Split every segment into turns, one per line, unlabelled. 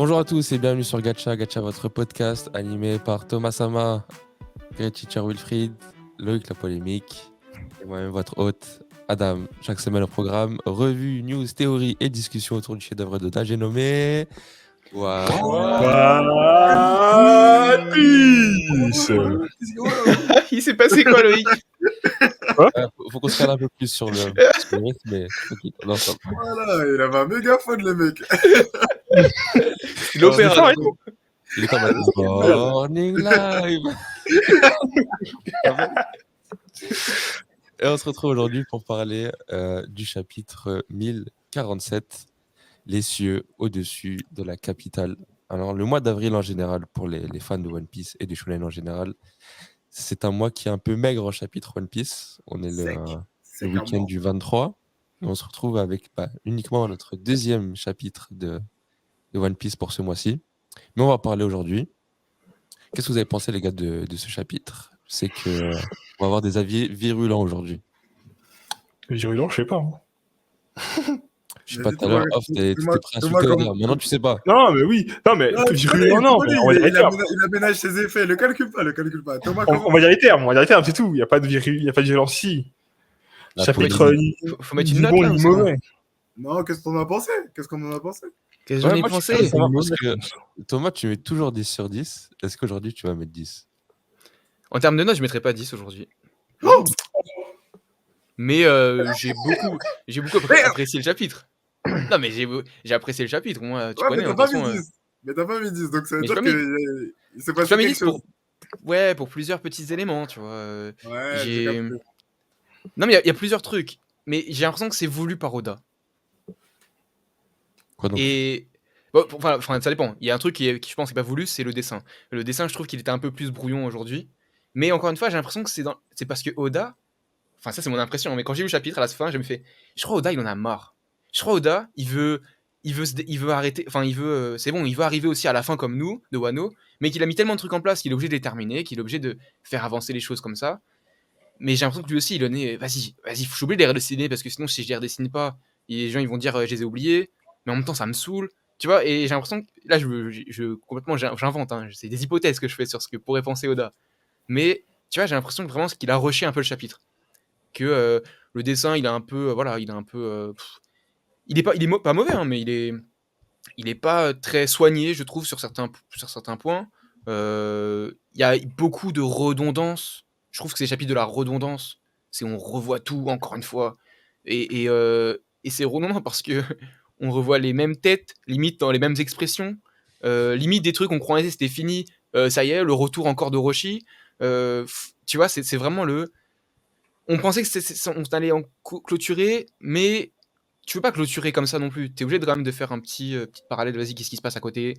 Bonjour à tous et bienvenue sur Gacha, Gacha votre podcast animé par Thomas Sama, Great Teacher Wilfried, Loïc la polémique et moi-même votre hôte Adam. Chaque semaine au programme, revue, news, théorie et discussion autour du chef-d'œuvre d'Oda, j'ai nommé
What
Peace.
Il s'est passé quoi, Loïc?
Faut qu'on se calme un peu plus sur le rythme, mais ok, on est ensemble.
Voilà, il avait un mégaphone, le mec.
C'est l'opéra.
Il est en mode Morning Live. Et on se retrouve aujourd'hui pour parler du chapitre 1047, les cieux au-dessus de la capitale. Alors, le mois d'avril en général, pour les fans de One Piece et du shonen en général, c'est un mois qui est un peu maigre en chapitre One Piece. On est le week-end du 23. Et on se retrouve avec uniquement notre deuxième chapitre de One Piece pour ce mois-ci. Mais on va parler aujourd'hui. Qu'est-ce que vous avez pensé, les gars, de ce chapitre? C'est que on va avoir des avis virulents aujourd'hui.
Virulent, je sais pas.
Je sais pas, tout à l'heure, t'étais prêt à insulter Oda. Maintenant, tu sais pas.
Non, mais oui. Non, mais virulent, non. Mais on va dire les termes.
Il aménage ses effets. Le calcule pas. Thomas,
On va dire les termes, c'est tout. Il n'y a pas de violence ici. Chapitre,
faut mettre une note
bon
là,
ni mauvais.
Non, qu'est-ce qu'on en a pensé? Qu'est-ce qu'on en a pensé?
Qu'est-ce que j'en ai pensé?
Parce que Thomas, tu mets toujours 10 sur 10. Est-ce qu'aujourd'hui, tu vas mettre 10?
En termes de notes, je mettrais pas 10 aujourd'hui. Mais j'ai beaucoup apprécié le chapitre. Non, mais j'ai apprécié le chapitre. Moi, tu connais.
Mais t'as pas mis 10. Donc ça veut dire qu'il s'est passé quelque chose.
Pour plusieurs petits éléments, tu vois.
Ouais, j'ai capté.
Non, mais il y a plusieurs trucs. Mais j'ai l'impression que c'est voulu par Oda.
Quoi donc?
Et bon, enfin, ça dépend. Il y a un truc qui je pense n'est pas voulu, c'est le dessin. Le dessin, je trouve qu'il était un peu plus brouillon aujourd'hui. Mais encore une fois, j'ai l'impression que c'est parce que Oda, enfin ça c'est mon impression, mais quand j'ai lu le chapitre à la fin, je me fais, je crois Oda il en a marre. Je crois Oda il veut arrêter, enfin c'est bon, il veut arriver aussi à la fin comme nous de Wano, mais qu'il a mis tellement de trucs en place qu'il est obligé de les terminer, qu'il est obligé de faire avancer les choses comme ça. Mais j'ai l'impression que lui aussi il en est, vas-y, je suis obligé de les redessiner parce que sinon si je les redessine pas, les gens ils vont dire je les ai oubliés, mais en même temps ça me saoule. Tu vois, et j'ai l'impression que là complètement j'invente, hein, c'est des hypothèses que je fais sur ce que pourrait penser Oda. Mais tu vois, j'ai l'impression que vraiment qu'il a rushé un peu le chapitre, que le dessin il est un peu il est pas mauvais, hein, mais il est pas très soigné, je trouve, sur certains points. Il y a beaucoup de redondance. Je trouve que c'est le chapitre de la redondance. C'est on revoit tout encore une fois, et c'est redondant parce que on revoit les mêmes têtes, limite dans les mêmes expressions, limite des trucs on croyait c'était fini. Ça y est, le retour encore de Roshi. Tu vois, c'est vraiment on pensait que on allait en clôturer, mais tu veux pas clôturer comme ça non plus. T'es obligé quand même de faire un petit parallèle. Vas-y, qu'est-ce qui se passe à côté?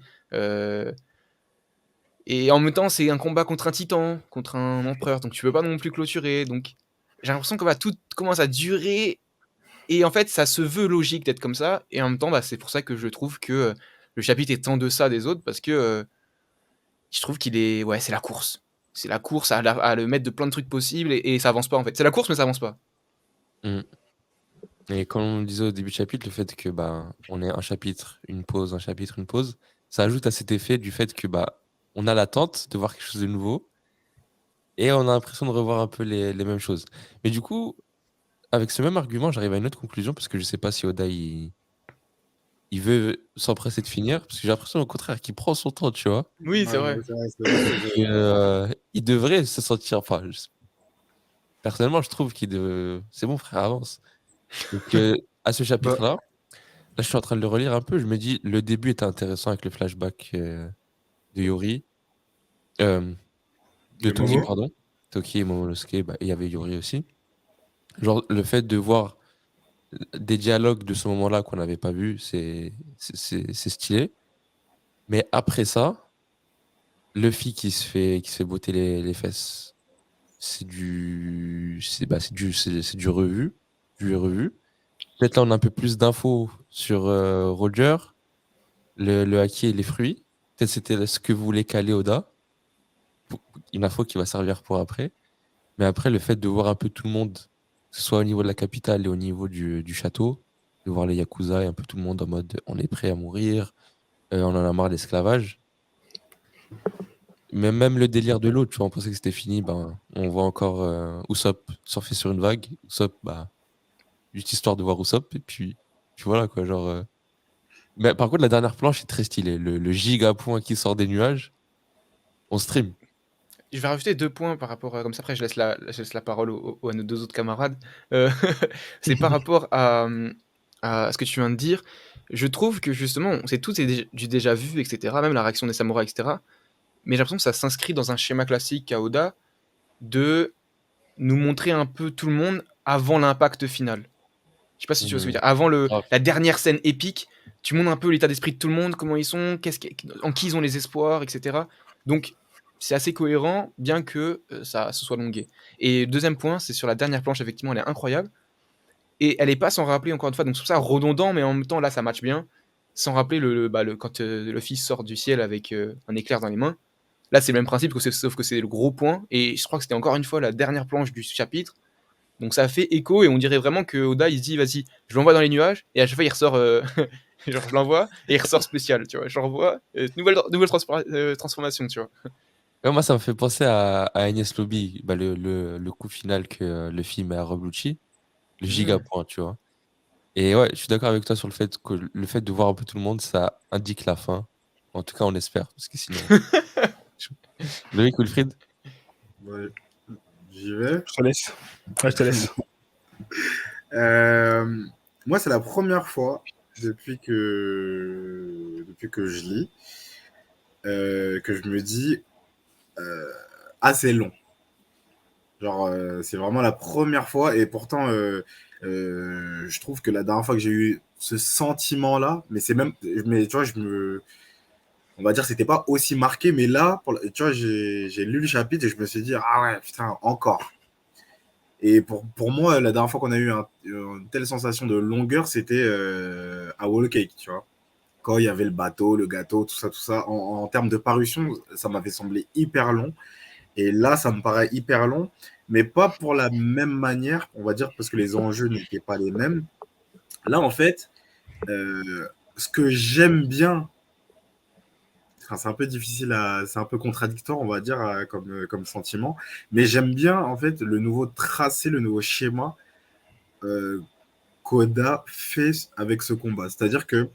Et en même temps, c'est un combat contre un titan, contre un empereur, donc tu peux pas non plus clôturer. Donc j'ai l'impression que tout commence à durer, et en fait, ça se veut logique d'être comme ça. Et en même temps, c'est pour ça que je trouve que le chapitre est en deçà des autres, parce que je trouve qu'il est, c'est la course. C'est la course à le mettre de plein de trucs possibles, et ça avance pas en fait. C'est la course, mais ça avance pas.
Et comme on disait au début du chapitre, le fait que on ait un chapitre, une pause, ça ajoute à cet effet du fait que on a l'attente de voir quelque chose de nouveau et on a l'impression de revoir un peu les mêmes choses. Mais du coup, avec ce même argument, j'arrive à une autre conclusion parce que je sais pas si Oda il veut s'empresser de finir, parce que j'ai l'impression au contraire qu'il prend son temps, tu vois.
Oui, c'est vrai.
Il devrait se sentir. Enfin, personnellement, je trouve c'est bon, frère, avance. Donc, à ce chapitre-là, là, je suis en train de le relire un peu. Je me dis, le début était intéressant avec le flashback de Yori. De Toki, pardon. Toki et Momonosuke, et il y avait Yori aussi. Genre, le fait de voir des dialogues de ce moment-là qu'on n'avait pas vu, c'est stylé. Mais après ça, Luffy qui se fait botter les fesses, c'est du revu. Peut-être là, on a un peu plus d'infos sur Roger, le haki et les fruits. Peut-être c'était ce que voulait caler Oda. Une info qui va servir pour après. Mais après, le fait de voir un peu tout le monde, que ce soit au niveau de la capitale et au niveau du château, de voir les Yakuza et un peu tout le monde en mode on est prêt à mourir, On en a marre de l'esclavage. Mais même le délire de l'eau, tu vois, on pensait que c'était fini. Ben, on voit encore Usopp surfer sur une vague. Usopp, bah, juste histoire de voir Usopp. Et puis voilà, quoi. Genre, Mais par contre, la dernière planche est très stylée. Le giga point qui sort des nuages, on stream.
Je vais rajouter 2 points par rapport à comme ça après je laisse la parole à nos 2 autres camarades. Heu, c'est par rapport à ce que tu viens de dire. Je trouve que justement, c'est tout est du déjà vu et cetera, même la réaction des samouraïs et cetera. Mais j'ai l'impression que ça s'inscrit dans un schéma classique à Oda de nous montrer un peu tout le monde avant l'impact final. Je sais pas si tu vois ce que je veux dire? Avant
Grave.
la dernière scène épique, tu montres un peu l'état d'esprit de tout le monde, comment ils sont, en qui ils ont les espoirs et cetera. Donc c'est assez cohérent, bien que, ça se soit longué. Et 2e point, c'est sur la dernière planche, effectivement, elle est incroyable et elle est pas sans rappeler encore une fois, donc c'est pour ça redondant, mais en même temps, là, ça match bien, sans rappeler quand, Luffy sort du ciel avec, un éclair dans les mains. Là, c'est le même principe, sauf que c'est le gros point et je crois que c'était encore une fois la dernière planche du chapitre, donc ça fait écho et on dirait vraiment que Oda il se dit vas-y, je l'envoie dans les nuages et à chaque fois il ressort genre je l'envoie et il ressort spécial, tu vois. Je l'envoie nouvelle transformation, tu vois.
Ouais, moi, ça me fait penser à Enies Lobby, bah, le coup final que le film met à Rob Lucci, le giga
Mmh.
point, tu vois. Et ouais, je suis d'accord avec toi sur le fait de voir un peu tout le monde, ça indique la fin. En tout cas, on espère, parce que sinon. Loïc Wilfried?
Ouais, j'y vais.
Je te laisse. Ouais, je te laisse.
Moi, c'est la première fois depuis que je lis que je me dis ah, c'est long. Genre, c'est vraiment la première fois et pourtant, je trouve que la dernière fois que j'ai eu ce sentiment-là, mais tu vois, on va dire, c'était pas aussi marqué, mais là, tu vois, j'ai lu le chapitre et je me suis dit, ah ouais, putain, encore. Et pour moi, la dernière fois qu'on a eu une telle sensation de longueur, c'était à Wall Cake, tu vois. Quand il y avait le bateau, le gâteau, tout ça, tout ça. En termes de parution, ça m'avait semblé hyper long. Et là, ça me paraît hyper long, mais pas pour la même manière, on va dire, parce que les enjeux n'étaient pas les mêmes. Là, en fait, ce que j'aime bien, enfin, c'est un peu difficile c'est un peu contradictoire, on va dire, comme sentiment, mais j'aime bien, en fait, le nouveau tracé, le nouveau schéma euh, qu'Oda fait avec ce combat. C'est-à-dire que,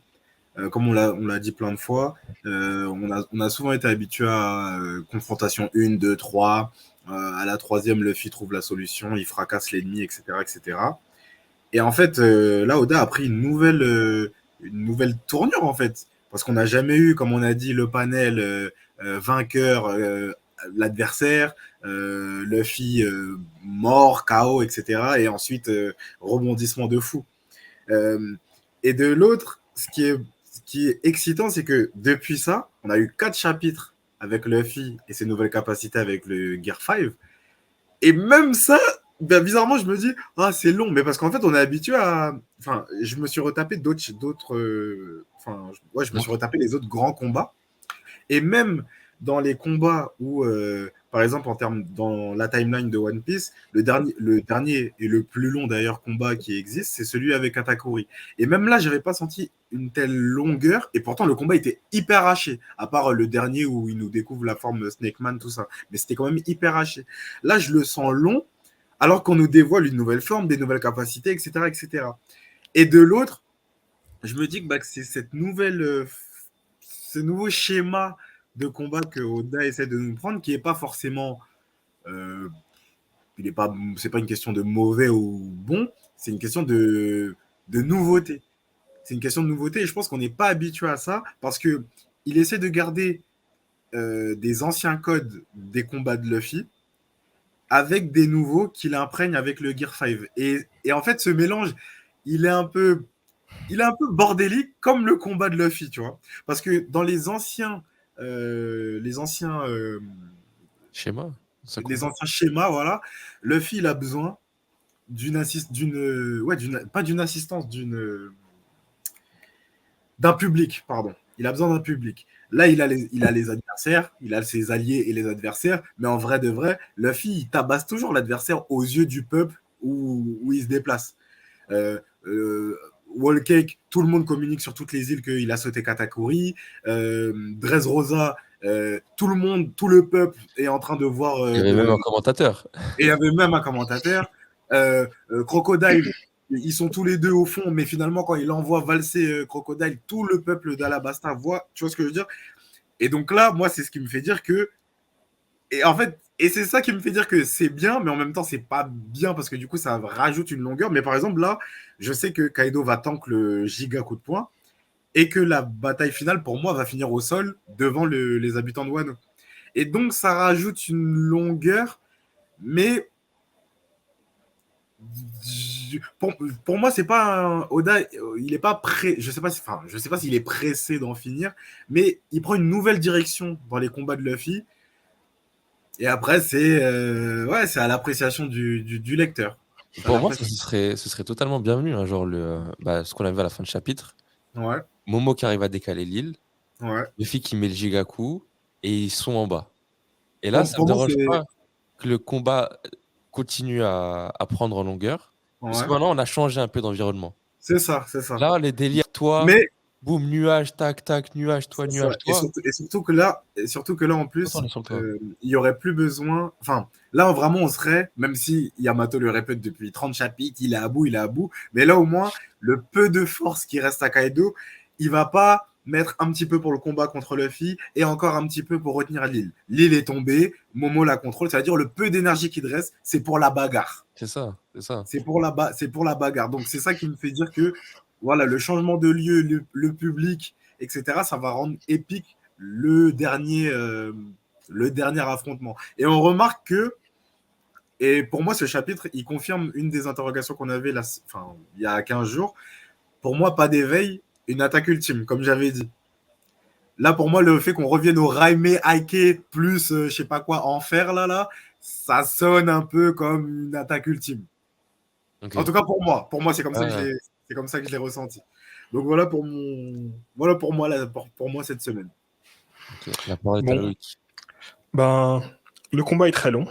comme on l'a dit plein de fois, on a souvent été habitué à confrontation 1, 2, 3. À la troisième, Luffy trouve la solution, il fracasse l'ennemi, etc., etc. Et cetera. Et en fait, là, Oda a pris une nouvelle tournure, en fait. Parce qu'on n'a jamais eu, comme on a dit, le panel vainqueur, l'adversaire, Luffy mort, KO, etc. Et ensuite, rebondissement de fou. Euh, et de l'autre, ce qui est excitant, c'est que depuis ça, on a eu 4 chapitres avec Luffy et ses nouvelles capacités avec le Gear 5. Et même ça, ben, bizarrement, je me dis, ah, c'est long. Mais parce qu'en fait, on est habitué à. Enfin, je me suis retapé Enfin, ouais, je me suis retapé les autres grands combats. Et même dans les combats où, par exemple, dans la timeline de One Piece, le dernier et le plus long d'ailleurs combat qui existe, c'est celui avec Katakuri. Et même là, j'avais pas senti une telle longueur, et pourtant le combat était hyper haché, à part le dernier où il nous découvre la forme Snake Man, tout ça. Mais c'était quand même hyper haché. Là, je le sens long, alors qu'on nous dévoile une nouvelle forme, des nouvelles capacités, etc., etc. Et de l'autre, je me dis que, bah, que c'est ce nouveau schéma de combat que Oda essaie de nous prendre, qui est pas forcément, euh, c'est pas une question de mauvais ou bon, c'est une question de nouveauté. C'est une question de nouveauté et je pense qu'on n'est pas habitué à ça parce que il essaie de garder des anciens codes des combats de Luffy avec des nouveaux qu'il imprègne avec le Gear 5. Et en fait, ce mélange, il est un peu bordélique comme le combat de Luffy, tu vois. Parce que dans
Schéma? Ça
les
combat?
anciens schémas, voilà, Luffy, il a besoin pas d'une assistance, d'un public, pardon. Il a besoin d'un public. Là, il a les adversaires, il a ses alliés et les adversaires, mais en vrai de vrai, Luffy, il tabasse toujours l'adversaire aux yeux du peuple où il se déplace. Euh, euh, Wall Cake, tout le monde communique sur toutes les îles qu'il a sauté Katakuri. Dressrosa, tout le monde, tout le peuple est en train de voir.
Il y avait même un commentateur.
Et il y avait même un commentateur. Crocodile, ils sont tous les deux au fond, mais finalement, quand il envoie valser Crocodile, tout le peuple d'Alabasta voit. Tu vois ce que je veux dire? Et donc là, moi, c'est ce qui me fait dire que. Et en fait, et c'est ça qui me fait dire que c'est bien, mais en même temps, c'est pas bien parce que du coup, ça rajoute une longueur. Mais par exemple, là, je sais que Kaido va tank le giga coup de poing et que la bataille finale, pour moi, va finir au sol devant les habitants de Wano. Et donc, ça rajoute une longueur, mais pour moi, c'est pas un Oda, il est pas prêt. Je sais pas, je sais pas s'il est pressé d'en finir, mais il prend une nouvelle direction dans les combats de Luffy. Et après, ouais, c'est à l'appréciation du lecteur.
Pour moi, ce serait totalement bienvenu, hein, genre ce qu'on avait à la fin de chapitre.
Ouais.
Momo qui arrive à décaler l'île,
Ouais.
Luffy qui met le Gigaku, et ils sont en bas. Et là, ça ne
pour
me
moi,
dérange pas que le combat continue à prendre en longueur. Parce que
ouais.
maintenant, on a changé un peu d'environnement.
C'est ça, c'est ça.
Là, les délires, toi,
Mais
boum, nuage, tac, tac, nuage, toi,
c'est
nuage,
ça.
toi.
Et surtout que là, en plus,
Autant les sur le toit.
il y aurait plus besoin. Enfin, là, vraiment, on serait, même si Yamato le répète depuis 30 chapitres, il est à bout, il est à bout. Mais là, au moins, le peu de force qui reste à Kaido, il va pas mettre un petit peu pour le combat contre Luffy et encore un petit peu pour retenir l'île. L'île est tombée, Momo la contrôle, c'est-à-dire le peu d'énergie qui reste, c'est pour la bagarre.
C'est ça, c'est ça.
C'est pour la bagarre. Donc, c'est ça qui me fait dire que voilà, le changement de lieu, le public, etc., ça va rendre épique le dernier affrontement. Et on remarque que, et pour moi, ce chapitre, il confirme une des interrogations qu'on avait il y a 15 jours. Pour moi, pas d'éveil, une attaque ultime, comme j'avais dit. Là, pour moi, le fait qu'on revienne au Raime Aike plus, je sais pas quoi, enfer, là, ça sonne un peu comme une attaque ultime.
Okay.
En tout cas, pour moi, c'est comme ça que je l'ai ressenti. Donc voilà pour moi cette semaine.
Okay. La parole est à Loïc.
Le combat est très long.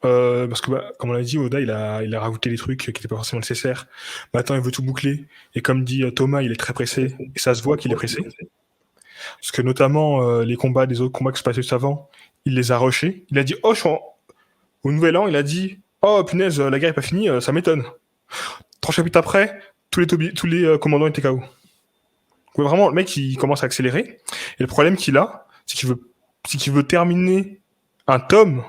Parce que, comme on l'a dit, Oda, il a rajouté des trucs qui n'étaient pas forcément nécessaires. Maintenant, il veut tout boucler. Et comme dit Thomas, il est très pressé. Et ça se voit qu'il est pressé. Parce que notamment, les combats des autres combats qui se passaient juste avant, il les a rushés. Il a dit, au Nouvel An, il a dit, oh punaise, la guerre n'est pas finie, ça m'étonne. 3 chapitres après, tous les commandants étaient KO. Donc, vraiment, le mec, il commence à accélérer. Et le problème qu'il a, c'est qu'il veut terminer un tome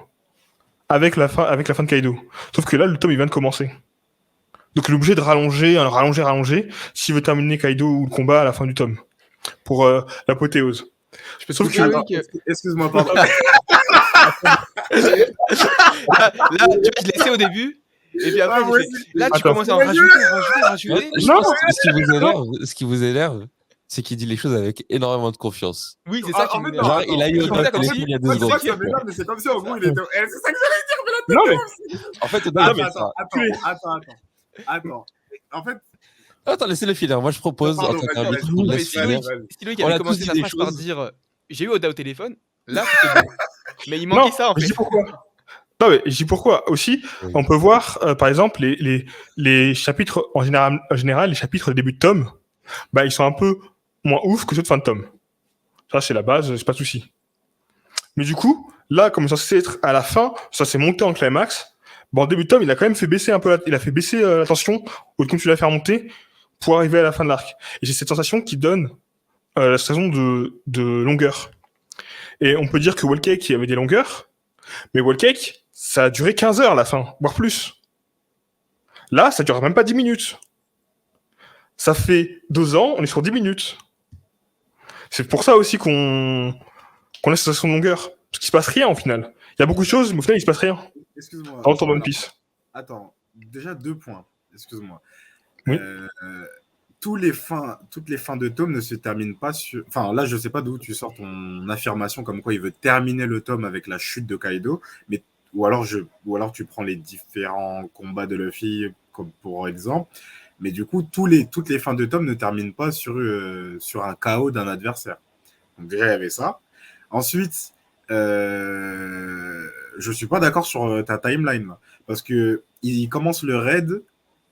avec la fin de Kaido. Sauf que là, le tome, il vient de commencer. Donc, il est obligé de rallonger, s'il veut terminer Kaido ou le combat à la fin du tome. Pour l'apothéose.
Sauf que...
Excuse-moi, pardon.
là, tu vois, je l'ai laissé au début. Et puis après, là, tu commences à en rajouter.
Non, ce qui vous énerve, c'est qu'il dit les choses avec énormément de confiance.
Oui, c'est ça qui m'énerve.
Genre, il a eu un téléphone il y a 2 secondes.
C'est ça que ça m'énerve, mais c'est comme si en gros, il était. C'est ça que j'allais dire, mais là,
non, mais...
En fait,
attends. En fait.
Attends, laissez-le finir. Moi, je propose, en tant qu'arbitre, qu'on laisse finir.
Si Loïc avait commencé sa phrase par dire j'ai eu Oda au téléphone, là, c'était bon. Mais il manquait ça, en fait.
Je dis pourquoi. Non, mais je dis pourquoi. Aussi, on peut voir, par exemple, les chapitres, en général, les chapitres de début de tome, ils sont un peu moins ouf que ceux de fin de tome. Ça, c'est la base, c'est pas de souci. Mais du coup, là, comme ça s'est être à la fin, ça s'est monté en climax. En début de tome, il a quand même fait baisser un peu la tension, ou comme tu l'as fait remonter, pour arriver à la fin de l'arc. Et j'ai cette sensation qui donne la sensation de longueur. Et on peut dire que Wall Cake, il y avait des longueurs, mais Wall Cake, ça a duré 15 heures à la fin, voire plus. Là, ça dure même pas 10 minutes. Ça fait 2 ans, on est sur 10 minutes. C'est pour ça aussi qu'on a cette sensation de longueur. Parce qu'il se passe rien, au final. Il y a beaucoup de choses, mais au final, il se passe rien.
Excuse-moi.
Dans One Piece.
Attends, déjà 2 points. Excuse-moi.
Oui.
Toutes les fins de tome ne se terminent pas sur... Enfin, là, je sais pas d'où tu sors ton affirmation comme quoi il veut terminer le tome avec la chute de Kaido, mais ou alors tu prends les différents combats de Luffy comme pour exemple, mais du coup, toutes les fins de tome ne terminent pas sur un KO d'un adversaire. Donc déjà, il y avait ça. Ensuite, je suis pas d'accord sur ta timeline, là, parce que il commence le raid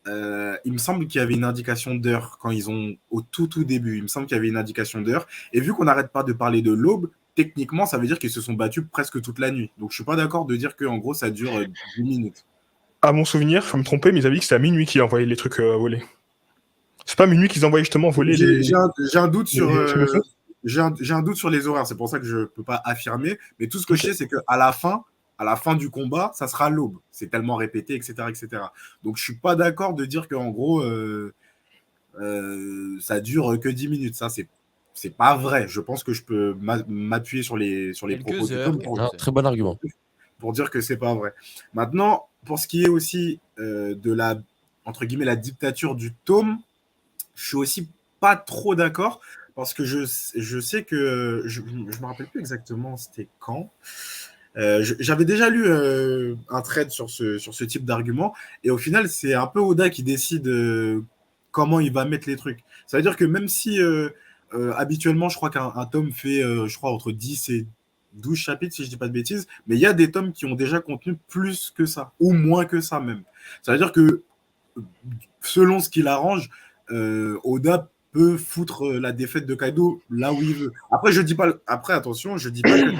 il me semble qu'il y avait une indication d'heure quand ils ont, au tout début, il me semble qu'il y avait une indication d'heure. Et vu qu'on n'arrête pas de parler de l'aube, techniquement, ça veut dire qu'ils se sont battus presque toute la nuit. Donc je suis pas d'accord de dire qu'en gros, ça dure 10 minutes.
À mon souvenir, je vais me tromper, mais ils avaient dit que c'était à minuit qu'ils envoyaient les trucs volés. C'est pas à minuit qu'ils envoyaient justement voler les.
J'ai un doute sur.
les-
J'ai un doute sur les horaires, c'est pour ça que je ne peux pas affirmer. Mais tout ce que je sais, c'est qu'à la fin du combat, ça sera l'aube. C'est tellement répété, etc., etc. Donc, je suis pas d'accord de dire qu'en gros, ça dure que 10 minutes. Ça, c'est pas vrai. Je pense que je peux m'appuyer sur les
Quelques
propos de
heures,
Tom
quelques
Un
heures.
très bon argument.
pour dire que c'est pas vrai. Maintenant, pour ce qui est aussi de la, entre guillemets, la dictature du tome, je suis aussi pas trop d'accord parce que je sais que je me rappelle plus exactement c'était quand. J'avais déjà lu un thread sur ce type d'argument et au final c'est un peu Oda qui décide comment il va mettre les trucs. Ça veut dire que même si habituellement je crois qu'un tome fait je crois entre 10 et 12 chapitres si je dis pas de bêtises, mais il y a des tomes qui ont déjà contenu plus que ça ou moins que ça même. Ça veut dire que selon ce qu'il arrange, Oda peut foutre la défaite de Kaido là où il veut. Après, je dis pas. Après, attention, je dis pas que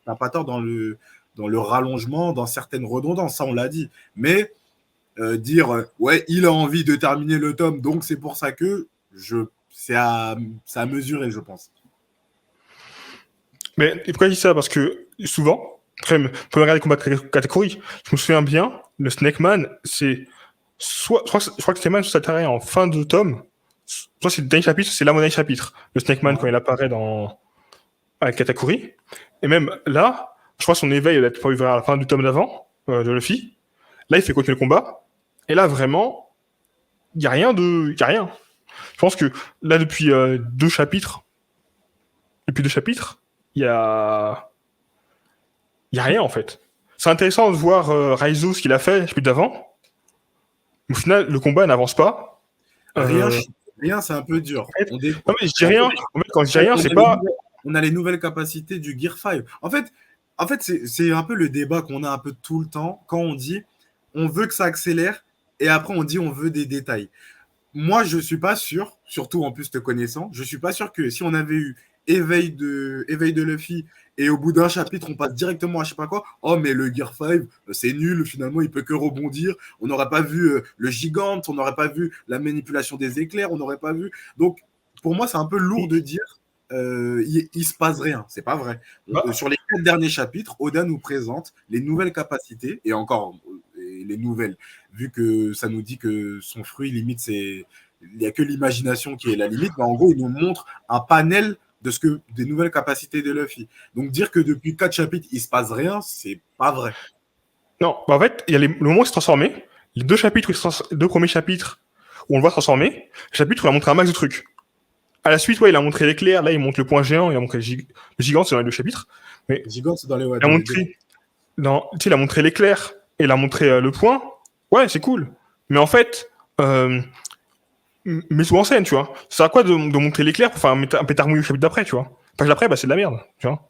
t'as pas tort dans le rallongement, dans certaines redondances. Ça, on l'a dit. Mais dire ouais, il a envie de terminer le tome, donc c'est pour ça que c'est à mesurer, je pense.
Mais et pourquoi je dis ça? Parce que souvent, après, on peut regarder les combats de catégorie. Je me souviens bien, le Snake Man, c'est soit, je crois que Snake Man ça s'arrête en fin de tome, soit c'est le dernier chapitre, soit c'est l'avant-dernier chapitre. Le Snake Man quand il apparaît dans à Katakuri. Et même là, je crois que son éveil doit être prévu vers la fin du tome d'avant, de Luffy. Là, il fait continuer le combat. Et là, vraiment, il y a rien. Je pense que là, depuis deux chapitres, il y a rien en fait. C'est intéressant de voir Raizo ce qu'il a fait le chapitre d'avant. Au final, le combat n'avance pas.
Rien, c'est un peu dur.
Non mais je dis rien. En fait, quand je dis rien, c'est pas.
On a les nouvelles capacités du Gear 5. En fait c'est un peu le débat qu'on a un peu tout le temps quand on dit on veut que ça accélère et après on dit on veut des détails. Moi, je suis pas sûr, surtout en plus te connaissant, je suis pas sûr que si on avait eu éveil de Luffy et au bout d'un chapitre on passe directement à je sais pas quoi, oh mais le Gear 5 c'est nul, finalement il peut que rebondir, on n'aurait pas vu le gigante, on n'aurait pas vu la manipulation des éclairs, on n'aurait pas vu. Donc pour moi c'est un peu lourd de dire il se passe rien, c'est pas vrai. Sur les 4 derniers chapitres, Oda nous présente les nouvelles capacités et encore les nouvelles, vu que ça nous dit que son fruit limite il n'y a que l'imagination qui est la limite, mais en gros il nous montre un panel des nouvelles capacités de Luffy. Donc dire que depuis 4 chapitres il se passe rien, c'est pas vrai.
Non, en fait, il y a le moment où il s'est transformé, les deux premiers chapitres où on le voit transformer, le chapitre où il a montré un max de trucs. À la suite, ouais, il a montré l'éclair, là il montre le point géant, il a montré le gigant, c'est dans les deux chapitres. Mais
le gigant, c'est dans les
il a montré l'éclair et il a montré le point. Ouais, c'est cool. Mais en fait, mets-tout en scène, tu vois. Ça à quoi de montrer l'éclair pour faire un pétard mouillé au chapitre d'après, tu vois. Page d'après, c'est de la merde, tu vois.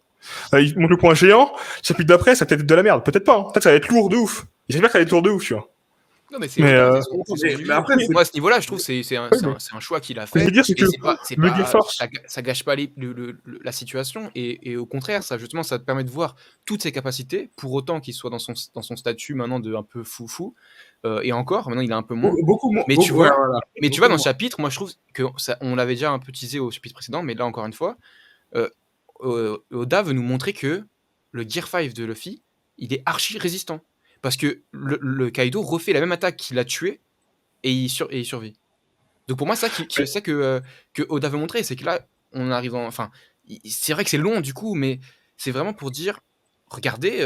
Il montre le point géant, chapitre d'après, ça va peut-être être de la merde. Peut-être pas, hein. Peut-être ça va être lourd de ouf. J'espère que ça va être lourd de ouf, tu vois.
Non, mais
mais
après, moi, à ce niveau-là, je trouve que c'est un choix qu'il a fait.
Ce que je veux dire, c'est que
le Gear Force, ça gâche pas la situation. Et au contraire, ça, justement, ça te permet de voir toutes ses capacités, pour autant qu'il soit dans son statut maintenant de un peu foufou. Et encore, maintenant, il a un peu moins.
Beaucoup moins.
Mais tu vois, tu vois, dans le chapitre, moi, je trouve que on l'avait déjà un peu teasé au chapitre précédent, mais là, encore une fois, Oda veut nous montrer que le Gear 5 de Luffy, il est archi résistant. Parce que le Kaido refait la même attaque qu'il a tué et il survit. Donc pour moi, c'est ça que Oda veut montrer. C'est que là, on arrive en. Enfin, c'est vrai que c'est long du coup, mais c'est vraiment pour dire regardez,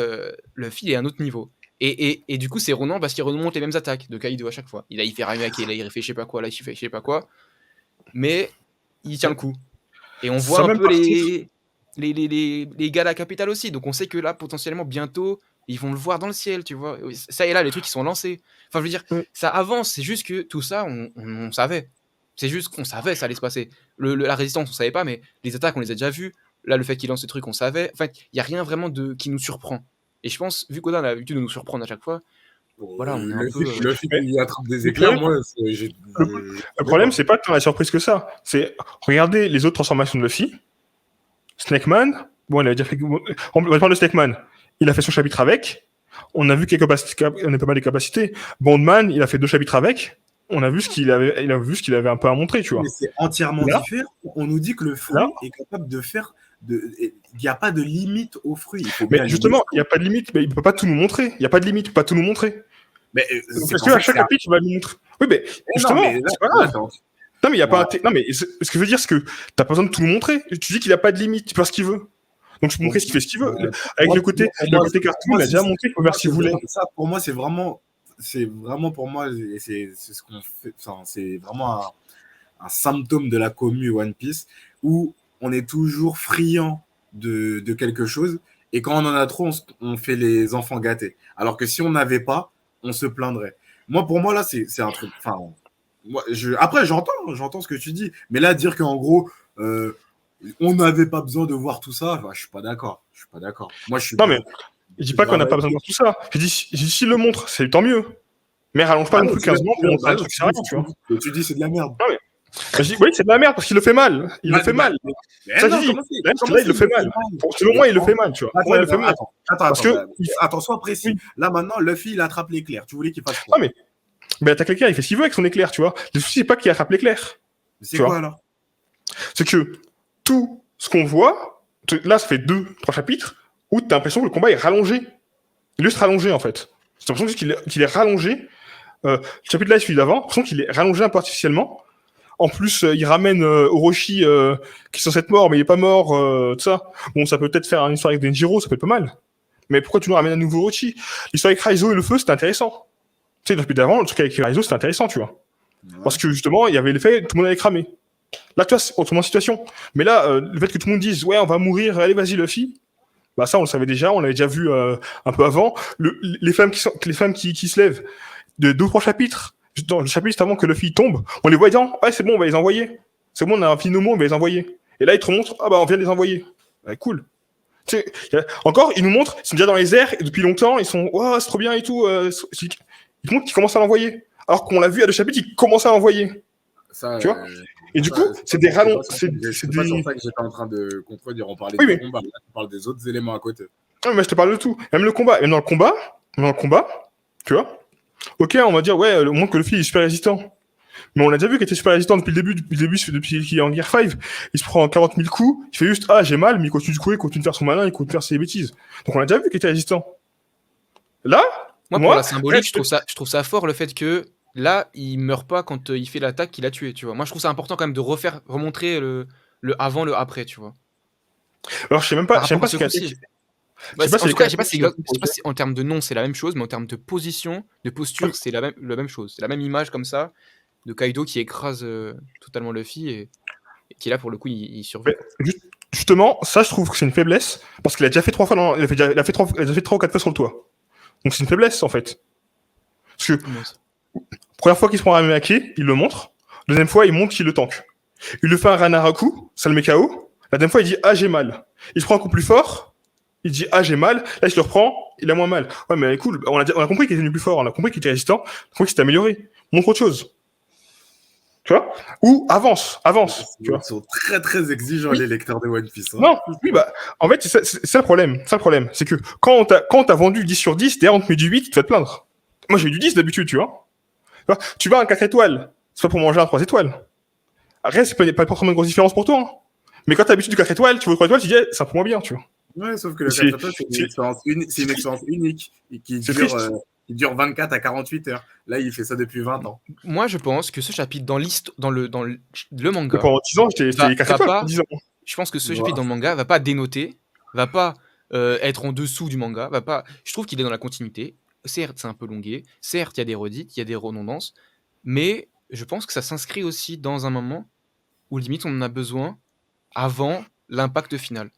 Luffy est à un autre niveau. Et du coup, c'est Ronan parce qu'il remonte les mêmes attaques de Kaido à chaque fois. Il fait Ramake, là il fait je sais pas quoi, là il fait je sais pas quoi. Mais il tient le coup. Et on voit un peu les gars à la capitale aussi. Donc on sait que là, potentiellement, bientôt, ils vont le voir dans le ciel, tu vois. Ça et là, les trucs qui sont lancés. Enfin, je veux dire, ça avance. C'est juste que tout ça, on savait. C'est juste qu'on savait ça allait se passer. La résistance, on savait pas, mais les attaques, on les a déjà vues. Là, le fait qu'il lance ce truc, on savait. Enfin, il n'y a rien vraiment qui nous surprend. Et je pense, vu qu'Oda a l'habitude de nous surprendre à chaque fois, Voilà, on est un
Le
peu.
film
Mais
qui attrape des
le
éclairs,
problème,
moi,
le problème, c'est pas tant la surprise que ça. C'est regardez les autres transformations de Luffy. Snake Man, bon, il a déjà fait. On va parler de Snake Man. Il a fait son chapitre avec. On a vu on a pas mal de capacités. Bondman, il a fait 2 chapitres avec. On a vu ce qu'il avait, il a vu ce qu'il avait un peu à montrer, tu vois.
Mais c'est entièrement
Là,
différent. On nous dit que le
là,
fruit est capable de faire. Il n'y a pas de limite au fruit. Il faut bien
mais
le
justement,
dire.
il n'y a pas de limite, mais il peut pas tout nous montrer. Il n'y a pas de limite, il peut pas tout nous montrer.
Mais
Donc,
c'est
parce
pour
qu'à
ça que
chaque
c'est.
chapitre, il va nous montrer. Oui, mais
Eh non,
justement,
mais là,
c'est pas
là,
grave.
t'es en-
Non, mais il y a pas.
Ouais.
Non, mais ce que je veux dire, c'est que t'as pas besoin de tout nous montrer. Tu dis qu'il n'y a pas de limite, il peut faire ce qu'il veut. Donc, tu peux montrer ce qu'il fait ce qu'il veut. Avec
Moi,
le côté cartoon, il a déjà montré qu'il peut faire ce qu'il voulait.
Ça, pour moi, c'est vraiment pour moi, et c'est ce qu'on fait. Enfin, c'est vraiment un symptôme de la commu One Piece où on est toujours friand de quelque chose et quand on en a trop, on fait les enfants gâtés. Alors que si on n'avait pas, on se plaindrait. Moi, pour moi, là, c'est un truc. Enfin, moi, après, j'entends ce que tu dis, mais là, dire qu'en gros, on n'avait pas besoin de voir tout ça, enfin, je suis pas d'accord. Je suis pas d'accord. Moi, je suis.
Non, mais je dis pas qu'on n'a pas besoin de voir tout ça. J'ai dit s'il le montre, c'est tant mieux. Mais rallonge pas
Ah
non
non,
plus 15 ans pour montrer un truc
tu
sérieux,
dis-
tu vois.
tu dis c'est de la merde.
Non, mais je dis, oui, c'est de la merde parce qu'il le fait mal. Il le fait mal.
Mais
Ça,
non,
je dis.
comment
Là, il le fait mal. Selon moi, il le fait mal, tu vois. Pour moi, il le fait mal. Parce que.
Attends, sois précis.
Oui.
Là, maintenant, Luffy, il attrape l'éclair. Tu voulais qu'il fasse quoi?
Ah, mais attaque l'éclair, il fait ce qu'il veut avec son éclair, tu vois. Le souci, c'est pas qu'il attrape l'éclair.
C'est
tu
quoi
vois.
alors?
C'est que tout ce qu'on voit, là, ça fait 2-3 chapitres où t'as l'impression que le combat est rallongé. Il est juste rallongé, en fait. J'ai l'impression qu'il est rallongé. Le chapitre là, celui d'avant, j'ai l'impression qu'il est rallongé un peu artificiellement. En plus, il ramène Orochi qui est censé être mort, mais il est pas mort, tout ça. Bon, ça peut peut-être faire une histoire avec Denjiro, ça peut être pas mal. Mais pourquoi tu nous ramènes à nouveau Orochi? L'histoire avec Raizo et le feu, c'était intéressant. Tu sais, depuis d'avant, le truc avec Raizo, c'était intéressant, tu vois.
Ouais.
Parce que justement, il y avait l'effet, tout le monde allait cramer. Là, tu vois, c'est autrement situation. Mais là, le fait que tout le monde dise, ouais, on va mourir, allez, vas-y, Luffy. Bah, ça, on le savait déjà, on l'avait déjà vu un peu avant. Les femmes qui se lèvent de 2 ou 3 chapitres, dans le chapitre juste avant que Luffy tombe, on les voit disant, ouais, c'est bon, on va les envoyer. C'est bon, on a un film on va les envoyer. Et là, ils te remontrent, ah bah, on vient de les envoyer. Ouais, cool. Tu sais, encore, ils nous montrent, ils sont déjà dans les airs, et depuis longtemps, ils sont, oh, c'est trop bien et tout. Ils te montrent qu'ils commencent à l'envoyer. Alors qu'on l'a vu à 2 chapitres, ils commencent à l'envoyer.
Ça,
Tu vois. Et du coup, c'est des rallonges.
C'est pas sur ça que j'étais en train de contredire. On parlait
Oui,
du
mais-
combat. Là, tu parles des autres éléments à côté.
Non, mais je te parle de tout. Même le combat. Même dans le combat, tu vois. Ok, on va dire, ouais, au moins que Luffy est super résistant. Mais on l'a déjà vu qu'il était super résistant depuis le début, depuis qu'il est en Gear 5. Il se prend 40 000 coups, il fait juste, ah, j'ai mal, mais il continue de courir, il continue de faire son malin, il continue de faire ses bêtises. Donc on a déjà vu qu'il était résistant. Là,
Moi,
moi,
pour la symbolique,
ouais,
je trouve ça fort le fait que là, il meurt pas quand il fait l'attaque qu'il a tué, tu vois. Moi, je trouve ça important quand même de remontrer le avant, le après, tu vois.
alors je sais même
Par
pas,
rapport à
ce
ce
qu'il y a.
coup-ci.
Je sais pas
En
si
tout cas,
les
je sais pas si,
caractères
je sais pas si en termes de nom c'est la même chose, mais en termes de position, de posture,
Oui.
c'est la même chose. C'est la même image comme ça de Kaido qui écrase totalement Luffy et qui là pour le coup il survit.
Mais, justement, ça, je trouve que c'est une faiblesse, parce qu'il a déjà fait 3 fois il a fait 3 ou 4 fois sur le toit. Donc c'est une faiblesse, en fait. Parce que,
Comment ça
première fois qu'il se prend un Mimake, il le montre. Deuxième fois, il montre qu'il le tank. Il le fait un Ranaraku, ça le met KO. La deuxième fois, il dit, ah, j'ai mal. Il se prend un coup plus fort. Il dit, ah, j'ai mal. Là, il se le reprend. Il a moins mal. Ouais, mais cool. On a compris qu'il était devenu plus fort. On a compris qu'il était résistant. On a compris qu'il s'était amélioré. Montre autre chose. Tu vois? Ou avance. Tu vois?
Ils sont très très exigeants,
Oui.
les lecteurs de One Piece. Hein.
Non, oui, bah, en fait, c'est ça le problème. Ça, le problème. C'est que quand on t'a vendu 10 sur 10, derrière, on te met du 8, tu vas te plaindre. Moi, j'ai eu du 10 d'habitude, tu vois. Tu vas à un 4 étoiles. C'est pas pour manger un 3 étoiles. Après, c'est pas forcément une grosse différence pour toi. Hein. Mais quand t'as l'habitude du 4 étoiles, tu vois 3 étoiles, tu dis, eh, c'est un peu moins bien, tu vois.
Ouais, sauf que le
C'est-
4 étoiles, c'est une expérience unique et qui
C'est
dure,
triste.
qui dure 24 à 48 heures. Là, il fait ça depuis 20 ans.
Moi, je pense que ce chapitre dans le manga,
Pendant 10 ans, j'étais
Va-
4
va
étoiles.
pas-
pour 10 ans.
je pense que ce
Ouais.
chapitre dans le manga va pas dénoter, va pas être en dessous du manga, va pas. Je trouve qu'il est dans la continuité. Certes, c'est un peu longué. Certes, il y a des redites, il y a des redondances, mais je pense que ça s'inscrit aussi dans un moment où limite on en a besoin avant l'impact final.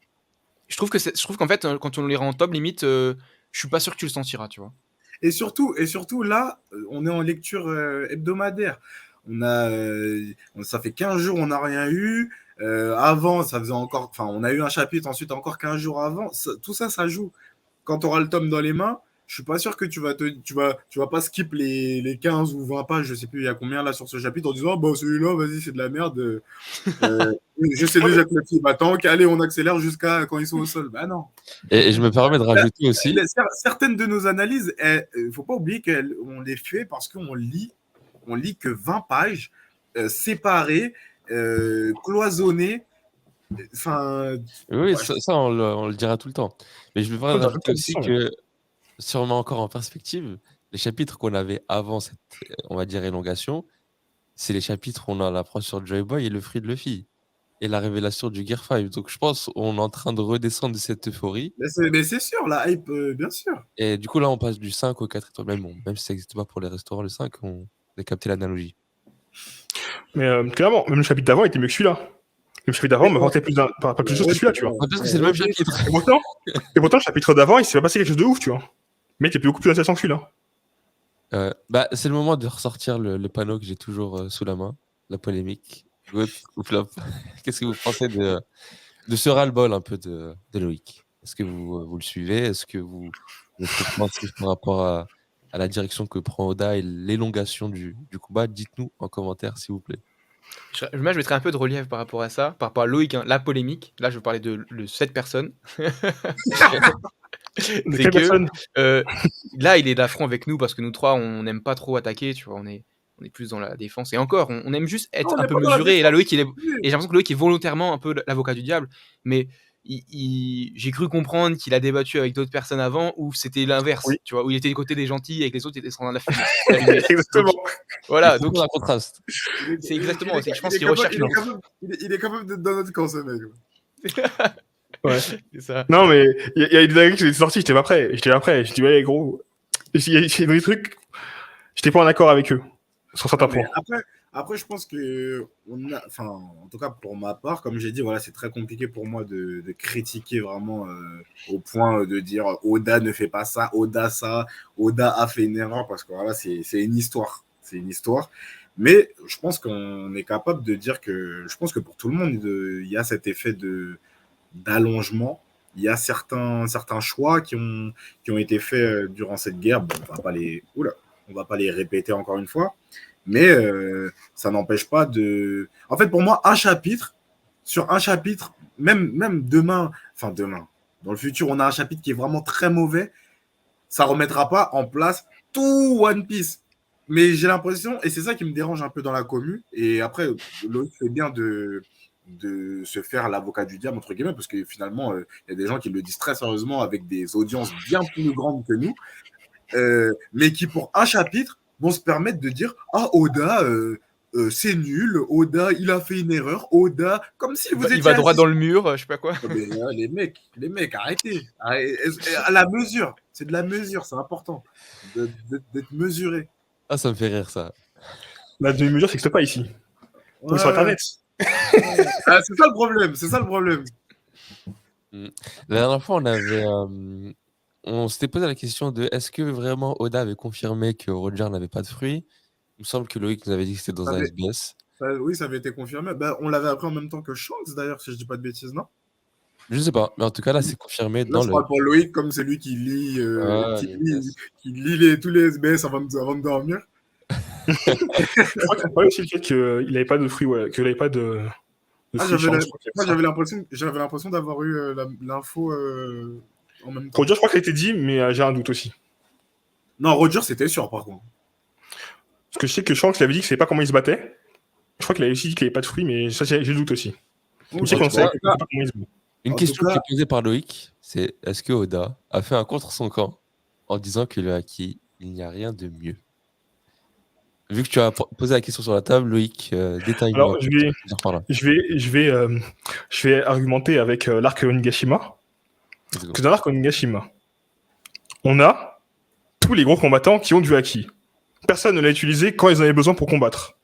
Je trouve qu'en fait, quand on lira en top, limite, je suis pas sûr que tu le sentiras, tu vois.
Et surtout, là, on est en lecture hebdomadaire. Ça fait 15 jours, on n'a rien eu. Avant, ça faisait encore. Enfin, on a eu un chapitre, ensuite encore 15 jours avant. Tout ça, ça joue. Quand tu auras le tome dans les mains, je suis pas sûr que tu vas pas skip les 15 ou 20 pages, je sais plus il y a combien là sur ce chapitre, en disant bon celui-là, vas-y, c'est de la merde. Je sais déjà que le film va tank, allez, on accélère jusqu'à quand ils sont au sol. Bah non.
Et je me permets de rajouter aussi.
Certaines de nos analyses, faut pas oublier qu'on les fait parce qu'on lit que 20 pages séparées, cloisonnées. Enfin,
Oui, ça on le dira tout le temps. Mais je me permets de rajouter aussi que, si on remet encore en perspective, les chapitres qu'on avait avant cette, on va dire, élongation, c'est les chapitres où on en apprend sur Joy Boy et le fruit de Luffy. Et la révélation du Gear 5. Donc je pense qu'on est en train de redescendre de cette euphorie.
Mais c'est sûr, la hype, bien sûr.
Et du coup, là, on passe du 5 au 4 étoiles. Même si ça n'existe pas pour les restaurants, le 5, on a capté l'analogie.
Mais clairement, même le chapitre d'avant était mieux que celui-là. Le chapitre d'avant me vantait plus de choses que celui-là, tu vois.
Parce que c'est le même chapitre.
Et pourtant, le chapitre d'avant, il s'est pas passé quelque chose de ouf, tu vois. Mais il était beaucoup plus intéressant que celui-là.
C'est le moment de ressortir le panneau que j'ai toujours sous la main, la polémique. Goat ou flop. Qu'est-ce que vous pensez de ce ras-le-bol un peu de Loïc? Est-ce que vous le suivez? Est-ce que vous êtes compréhensif par rapport à la direction que prend Oda et l'élongation du combat? Dites-nous en commentaire, s'il vous plaît.
Moi, je mettrais un peu de relief par rapport à ça, par rapport à Loïc, hein, la polémique. Là, je veux parler de 7 personnes. C'est que là, il est d'affront avec nous parce que nous trois, on n'aime pas trop attaquer, tu vois. On est plus dans la défense. Et encore, on aime juste être un peu mesuré. Et là, Loïc, et j'ai l'impression que Loïc est volontairement un peu l'avocat du diable. Mais j'ai cru comprendre qu'il a débattu avec d'autres personnes avant où c'était l'inverse, tu vois, où il était du côté des gentils et que les autres étaient en train de la fumer.
Exactement.
Donc, voilà, donc
un contraste.
C'est exactement. Je pense qu'il recherche.
Il est quand même dans notre camp, ce mec.
Ouais.
C'est ça.
Non, mais il y a des dingueries qui étaient sorties, j'étais pas prêt. Je dis, ouais, gros. Il y a des trucs, j'étais pas en accord avec eux sur certains points.
Après, je pense que, en tout cas pour ma part, comme j'ai dit, voilà, c'est très compliqué pour moi de critiquer vraiment au point de dire Oda ne fait pas ça, Oda a fait une erreur, parce que voilà, c'est une histoire. C'est une histoire. Mais je pense qu'on est capable de dire que, je pense que pour tout le monde, il y a cet effet d'allongement. Il y a certains choix qui ont été faits durant cette guerre. Bon, on va pas les répéter encore une fois. Mais ça n'empêche pas de... En fait, pour moi, sur un chapitre, même demain, dans le futur, on a un chapitre qui est vraiment très mauvais, ça ne remettra pas en place tout One Piece. Mais j'ai l'impression, et c'est ça qui me dérange un peu dans la commu, et après, Loïc fait bien de se faire l'avocat du diable, entre guillemets, parce que finalement, il y a des gens qui le disent très sérieusement avec des audiences bien plus grandes que nous, mais qui, pour un chapitre, vont se permettre de dire « Ah, Oda, c'est nul. Oda, il a fait une erreur. Oda, comme si vous étiez... »
Il va droit dans le mur, je sais pas quoi.
Mais, les mecs, arrêtez. À la mesure. C'est de la mesure, c'est important. D'être mesuré.
Ah, ça me fait rire, ça.
La demi-mesure, ça n'existe pas ici. Ouais. Sur Internet.
C'est ça le problème.
La dernière fois, on s'était posé la question de est-ce que vraiment Oda avait confirmé que Roger n'avait pas de fruits? Il me semble que Loïc nous avait dit que c'était dans un SBS.
Oui, ça avait été confirmé. On l'avait appris en même temps que Shanks, d'ailleurs, si je dis pas de bêtises, non?
Je sais pas, mais en tout cas, là, c'est confirmé
là, je parle pour Loïc, comme c'est lui qui lit, qui lit tous les SBS avant de dormir.
Je crois qu'il parlait aussi le fait qu'il n'avait pas de fruits, qu'il n'avait pas de
j'avais l'impression d'avoir eu l'info en même temps.
Roger, je crois que ça a été dit, mais j'ai un doute aussi.
Non, Roger, c'était sûr, par contre.
Parce que je sais que Shanks avait dit que ne savait pas comment il se battait. Je crois qu'il avait aussi dit qu'il n'avait pas de fruits, mais ça, j'ai le doute aussi. Je sais qu'on savait pas comment il se battait.
Une question qui est posée par Loïc, c'est est-ce que Oda a fait un contre son camp en disant que le haki, il n'y a rien de mieux? Vu que tu as posé la question sur la table, Loïc, détaille.
Alors, je vais argumenter avec l'arc Onigashima. Parce que dans l'arc Onigashima, on a tous les gros combattants qui ont du haki. Personne ne l'a utilisé quand ils en avaient besoin pour combattre.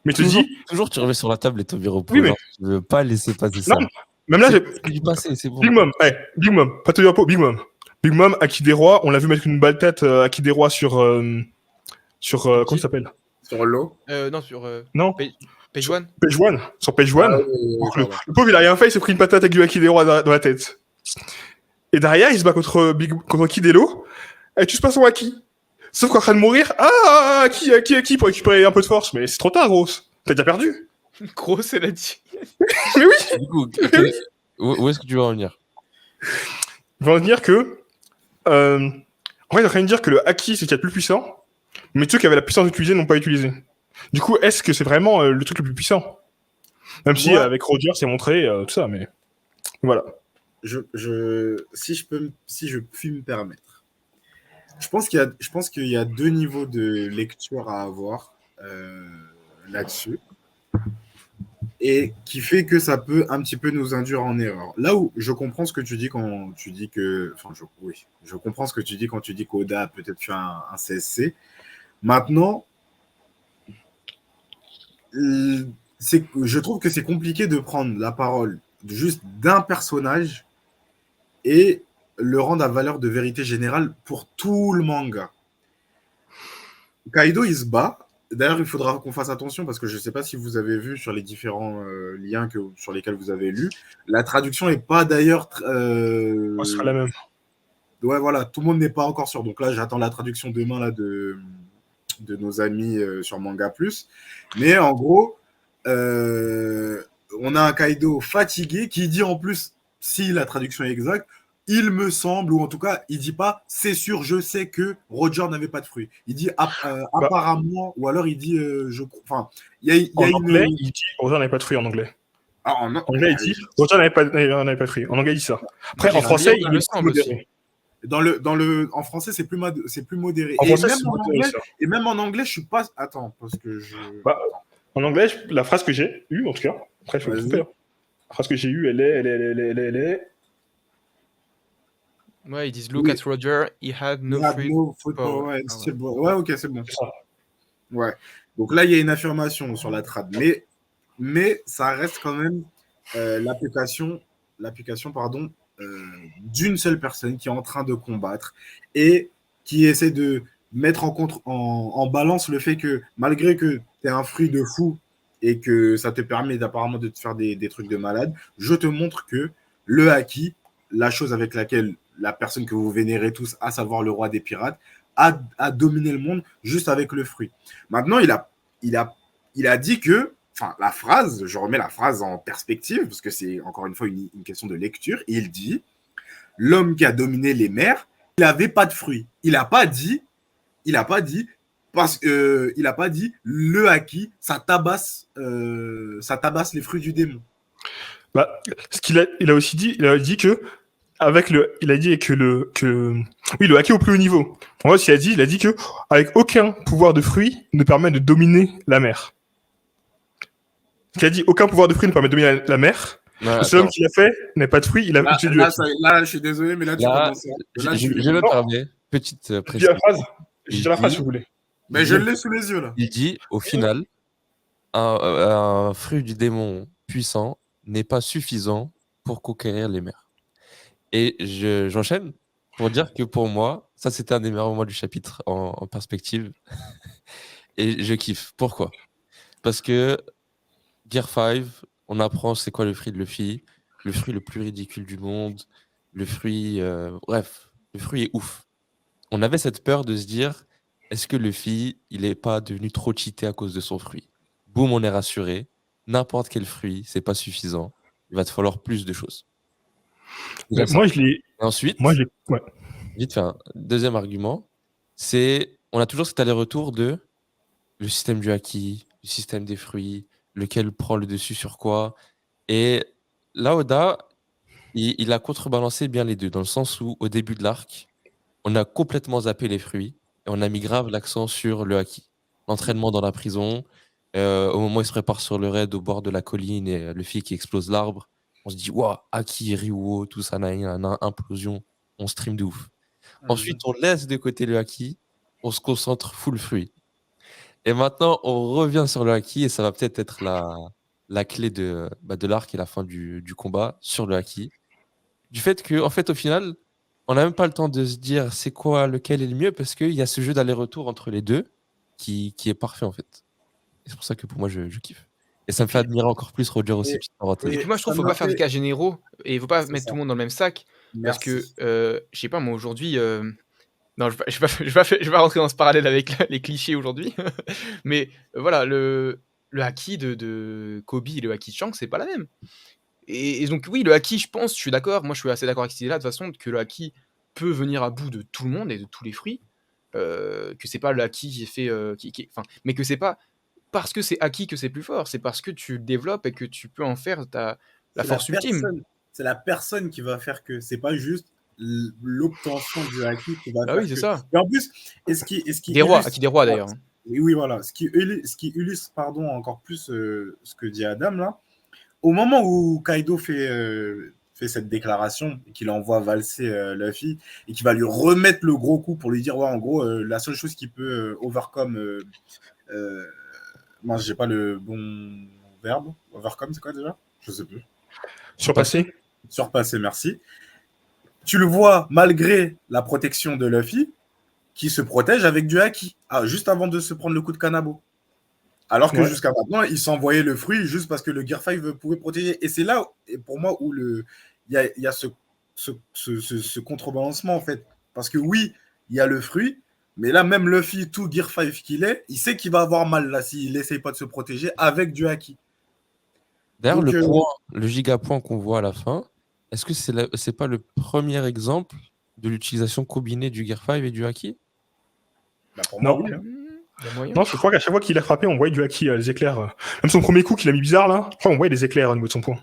Mais
toujours tu remets sur la table et ton bureau.
Oui, mais...
Je ne veux pas laisser passer ça.
Non, même là,
c'est bon.
Big Mom, pas te dire pas, Big Mom, Haki des Rois, on l'a vu mettre une balle tête Haki des Rois sur comment il s'appelle?
Sur l'eau
Non, sur...
Non.
Page One.
Sur Page One. Le pauvre, il a rien fait, il s'est pris une patate avec du Haki des Rois dans la tête. Et derrière, il se bat contre Kidelo. et tu passes son haki. Sauf qu'en train de mourir, haki pour récupérer un peu de force. Mais c'est trop tard, grosse. T'as déjà perdu.
Grosse, elle a dit.
Mais oui.
Du coup, où est-ce que tu veux en venir?
Je veux en dire que, en fait, t'es en train de dire que le haki c'est ce qu'il y a de plus puissant, mais ceux qui avaient la puissance d'utiliser n'ont pas utilisé. Du coup, est-ce que c'est vraiment le truc le plus puissant? Même si avec Roger c'est montré tout ça, mais voilà.
Si je puis me permettre, je pense qu'il y a deux niveaux de lecture à avoir là-dessus, et qui fait que ça peut un petit peu nous induire en erreur. Là où je comprends ce que tu dis quand tu dis que, enfin, je comprends ce que tu dis quand tu dis qu'Oda a peut-être fait un CSC. Maintenant, je trouve que c'est compliqué de prendre la parole juste d'un personnage et le rendre à valeur de vérité générale pour tout le manga. Kaido, il se bat. D'ailleurs, il faudra qu'on fasse attention parce que je ne sais pas si vous avez vu sur les différents liens sur lesquels vous avez lu. La traduction n'est pas d'ailleurs.
Ce sera la même.
Ouais, voilà, tout le monde n'est pas encore sûr. Donc là, j'attends la traduction demain là, de nos amis sur Manga Plus. Mais en gros, on a un Kaido fatigué qui dit en plus, si la traduction est exacte, il me semble, ou en tout cas, il dit pas, c'est sûr, je sais que Roger n'avait pas de fruits. Il dit apparemment, ou alors il dit, enfin, il y a
en anglais, il dit Roger n'avait pas de fruits en anglais.
Ah,
en anglais, il dit Roger n'avait pas de fruits. En anglais, il dit ça. Après, en français, il me semble aussi.
En français, c'est plus modéré.
En français,
et même en anglais, je suis pas. Attends, parce que je.
En anglais, la phrase que j'ai eue, en tout cas, après, je vais me tromper. La phrase que j'ai eue, elle est.
Ouais, ils disent Look at Roger, he had no free power.
Ouais, ok, c'est bon. Ouais. Donc là, il y a une affirmation sur la trad, mais ça reste quand même l'application, d'une seule personne qui est en train de combattre et qui essaie de mettre en balance le fait que malgré que tu es un fruit de fou et que ça te permet apparemment de te faire des trucs de malade, je te montre que le haki, la chose avec laquelle la personne que vous vénérez tous, à savoir le roi des pirates, a dominé le monde juste avec le fruit. Maintenant, il a dit que, enfin, la phrase, je remets la phrase en perspective, parce que c'est encore une fois une question de lecture, il dit l'homme qui a dominé les mers, il n'avait pas de fruits. Il n'a pas dit le haki, ça tabasse les fruits du démon.
Bah, il a aussi dit, il a dit que le haki au plus haut niveau. En fait, il a dit que avec aucun pouvoir de fruit ne permet de dominer la mer. Il a dit aucun pouvoir de fruit ne permet de dominer la mer. Le seul homme qui l'a fait n'a pas de fruits.
Là, je suis désolé, mais là, tu commences.
Je me permets, petite précision.
Je dis la phrase, si vous voulez.
Mais je l'ai sous les yeux, là.
Il dit, au final, un fruit du démon puissant n'est pas suffisant pour conquérir les mers. Et j'enchaîne pour dire que pour moi, ça, c'était un des meilleurs moments du chapitre en perspective. Et je kiffe. Pourquoi? Parce que Gear 5, on apprend c'est quoi le fruit de Luffy, le fruit le plus ridicule du monde, le fruit... bref, le fruit est ouf. On avait cette peur de se dire, est-ce que Luffy, il n'est pas devenu trop cheaté à cause de son fruit? Boum, on est rassuré. N'importe quel fruit, c'est pas suffisant. Il va te falloir plus de choses.
Moi, je l'ai...
Ensuite,
ouais.
Vite fait, un deuxième argument, c'est on a toujours cet aller-retour de le système du haki, le système des fruits, lequel prend le dessus sur quoi. Et là, Oda, il a contrebalancé bien les deux, dans le sens où, au début de l'arc, on a complètement zappé les fruits et on a mis grave l'accent sur le haki. L'entraînement dans la prison, au moment où il se prépare sur le raid au bord de la colline et Luffy qui explose l'arbre, on se dit, waouh, haki, Ryuo, tout ça, implosion, on stream de ouf. Ensuite, on laisse de côté le haki, on se concentre full fruit. Et maintenant, on revient sur le haki et ça va peut-être être la clé de l'arc et la fin du combat sur le haki. Du fait que, en fait, au final, on n'a même pas le temps de se dire c'est quoi, lequel est le mieux, parce qu'il y a ce jeu d'aller-retour entre les deux qui est parfait, en fait. Et c'est pour ça que pour moi, je kiffe. Et ça me fait admirer encore plus Roger aussi.
Et puis moi, je trouve qu'il ne faut pas faire des cas généraux et il ne faut pas mettre tout le monde dans le même sac. Parce que, je sais pas, moi, aujourd'hui, Non, je vais pas rentrer dans ce parallèle avec les clichés aujourd'hui. Mais voilà, le haki de Kobe et le haki de Shanks, c'est pas la même. Et donc oui, le haki, je pense, je suis d'accord. Moi, je suis assez d'accord avec cette idée-là, de toute façon, que le haki peut venir à bout de tout le monde et de tous les fruits. Que c'est pas le haki qui est fait, mais que c'est pas parce que c'est haki que c'est plus fort. C'est parce que tu le développes et que tu peux en faire la
C'est
force ultime.
c'est la personne qui va faire que. C'est pas juste l'obtention du haki qui va
Ah
faire
oui, c'est
que.
ça.
Et en plus, ce qui
Des rois,
illustre.
haki des rois d'ailleurs.
Oui, oui, voilà. Ce qui illustre pardon, encore plus ce que dit Adam là, au moment où Kaido fait cette déclaration, qu'il envoie valser Luffy et qu'il va lui remettre le gros coup pour lui dire, ouais, en gros, la seule chose qui peut overcome. Moi, j'ai pas le bon verbe. Overcome, c'est quoi déjà? Je sais plus.
Surpassé.
Surpasser, merci. Tu le vois, malgré la protection de Luffy, qui se protège avec du haki, juste avant de se prendre le coup de Kanabo. Alors que jusqu'à maintenant, il s'envoyait le fruit juste parce que le Gear 5 pouvait protéger. Et c'est là, pour moi, où il y a ce contrebalancement, en fait. Parce que oui, il y a le fruit, mais là, même Luffy, tout Gear 5 qu'il est, il sait qu'il va avoir mal là s'il n'essaye pas de se protéger avec du haki.
D'ailleurs,
Donc,
le giga point qu'on voit à la fin, est-ce que c'est pas le premier exemple de l'utilisation combinée du Gear 5 et du haki?
bah, pour moi,
Non.
oui. Hein.
Il y a moyen.
Non, je crois qu'à chaque fois qu'il a frappé, on voyait du haki, les éclairs. Même son premier coup qu'il a mis bizarre, là, je crois qu'on voyait des éclairs au niveau de son point.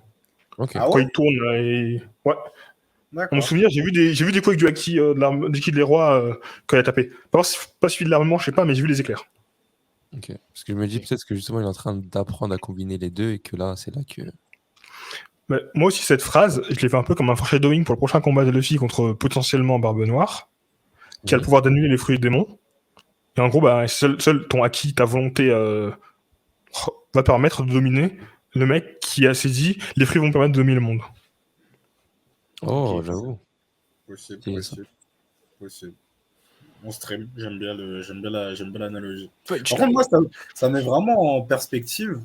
Ok.
Ah
Quand
ouais,
il tourne, et... ouais. Dans mon
d'accord.
souvenir, j'ai vu des coups avec du haki de l'équipe des rois quand il a tapé. Pas celui de l'armement, je sais pas, mais j'ai vu les éclairs.
Ok. Parce que je me dis peut-être que justement, il est en train d'apprendre à combiner les deux et que là, c'est là que.
Mais moi aussi, cette phrase, je l'ai fait un peu comme un foreshadowing pour le prochain combat de Luffy contre potentiellement Barbe Noire, qui a le pouvoir d'annuler les fruits du démon. Et en gros, bah, seul ton haki, ta volonté va permettre de dominer le mec qui a saisi les fruits vont permettre de dominer le monde.
Oh,
Ok.
j'avoue.
Possible,
C'est ça.
possible. On stream, j'aime bien l'analogie.
Ouais,
Par contre, moi, ça met vraiment en perspective,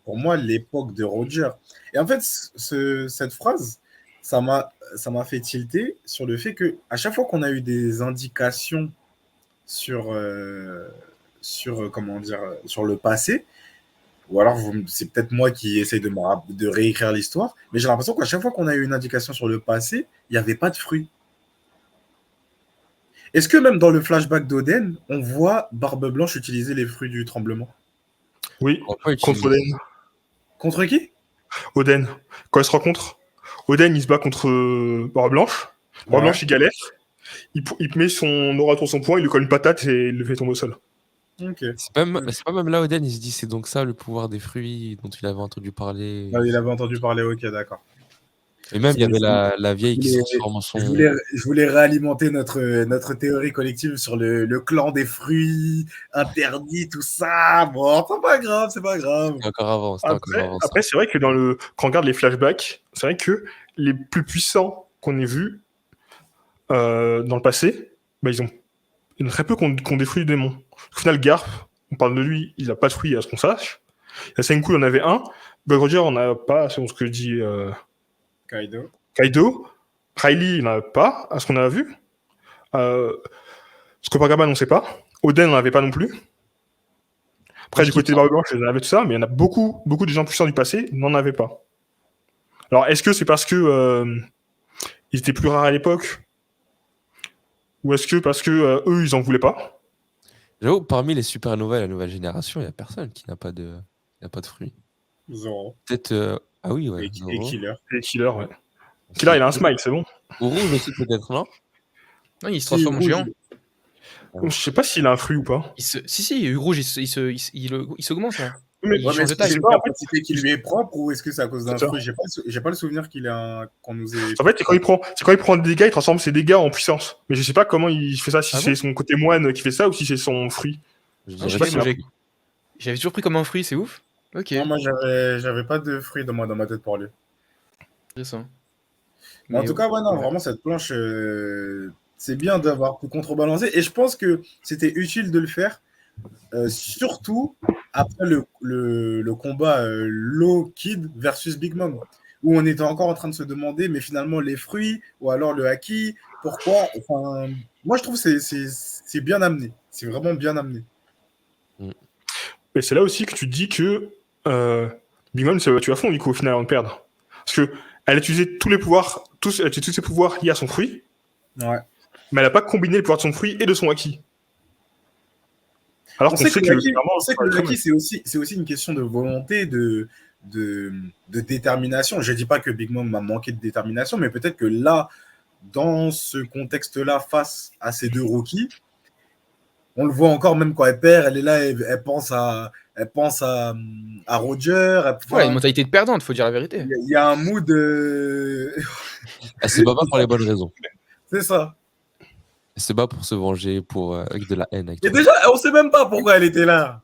pour moi, l'époque de Roger. Et en fait, cette phrase, ça m'a fait tilter sur le fait que à chaque fois qu'on a eu des indications sur, comment dire, sur le passé, ou alors c'est peut-être moi qui essaye de réécrire l'histoire, mais j'ai l'impression qu'à chaque fois qu'on a eu une indication sur le passé, il n'y avait pas de fruits. Est-ce que même dans le flashback d'Oden, on voit Barbe Blanche utiliser les fruits du tremblement?
Oui,
On va pas
contre
utiliser-
Oden.
Contre qui?
Oden. Quand ils se rencontrent, Oden, il se bat contre Barbe Blanche. Barbe Blanche, il galère. Il met son aura sur son poing, il lui colle une patate et il le fait tomber au sol.
Ok.
C'est pas même là, Oden, il se dit c'est donc ça le pouvoir des fruits dont il avait entendu parler.
Ah, il avait entendu parler, ok, d'accord.
Et même, il y avait
Je
la vieille qui se
voulais,
transforme en son.
je voulais réalimenter notre théorie collective sur le clan des fruits interdits, tout ça. Bon, c'est pas grave, c'est pas grave.
C'était encore avant. C'était encore avant ça.
Après, c'est vrai que quand on regarde les flashbacks, c'est vrai que les plus puissants qu'on ait vus dans le passé, bah, il y en a très peu qui ont des fruits du démon. Au final, Garp, on parle de lui, il n'a pas de fruits à ce qu'on sache. Il y a Senku, il en avait un. Bug Roger, on n'a pas, selon ce que dit
Kaido.
Kaido. Riley, il n'en a pas, à ce qu'on a vu. Scopa-Gaban, on ne sait pas. Oden n'en avait pas non plus. Après, du côté de Barbe Blanche, ils en avaient tout ça, mais il y en a beaucoup de gens puissants du passé n'en avaient pas. Alors, est-ce que c'est parce que ils étaient plus rares à l'époque, ou est-ce que parce que eux, ils en voulaient pas?
J'avoue, parmi les supernovas et la nouvelle génération, il n'y a personne qui n'a pas de fruits.
Zoro.
Peut-être. Ah oui, ouais.
Et
Zoro.
Killer.
Et Killer, ouais. Killer, il a un smile, c'est bon.
Ou Rouge aussi, peut-être, non?
Non, il se transforme en
Si,
géant.
Je sais pas s'il a un fruit ou pas.
Si, Rouge, il s'augmente là.
Mais
Il
Ouais, mais
change de
est-ce que
taille.
c'est une capacité qui lui est propre ou est-ce que c'est à cause d'un
C'est ça.
fruit? J'ai pas le souvenir qu'on nous ait.
En fait, c'est quand il prend des dégâts, il transforme ses dégâts en puissance. Mais je sais pas comment il fait ça, si
Ah
c'est
bon
son côté moine qui fait ça ou si c'est son fruit.
Je
Ah,
dirais
je sais
que
pas,
c'est
moi,
un-
j'avais toujours pris comme un fruit, c'est ouf. Ok,
Non, moi j'avais pas de fruits dans ma tête pour lui.
intéressant.
Mais en tout cas, ouais, non,
ouais.
vraiment, cette planche, c'est bien d'avoir pu contrebalancer. Et je pense que c'était utile de le faire, surtout après le combat Low Kid versus Big Mom, où on était encore en train de se demander, mais finalement, les fruits, ou alors le haki, pourquoi, enfin, Moi, je trouve que c'est bien amené. C'est vraiment bien amené.
Mais c'est là aussi que tu te dis que Big Mom s'est battu à fond, du coup, au final, avant de perdre. Parce que elle a utilisé tous les pouvoirs, elle a utilisé tous ses pouvoirs liés à son fruit,
Ouais.
mais elle n'a pas combiné le pouvoir de son fruit et de son acquis. Alors
On
qu'on
sait
sait
que
que,
le Haki, c'est aussi une question de volonté, de détermination. Je ne dis pas que Big Mom a manqué de détermination, mais peut-être que là, dans ce contexte-là, face à ces deux rookies, on le voit encore, même quand elle perd, elle est là, elle pense à Roger.
Ouais, une mentalité de perdante, faut dire la vérité.
Il y a un mood.
Elle se bat pas pour les bonnes raisons.
C'est ça.
Elle se bat pour se venger, avec de la haine. Avec
Et
tout.
déjà, on ne sait même pas pourquoi elle était là.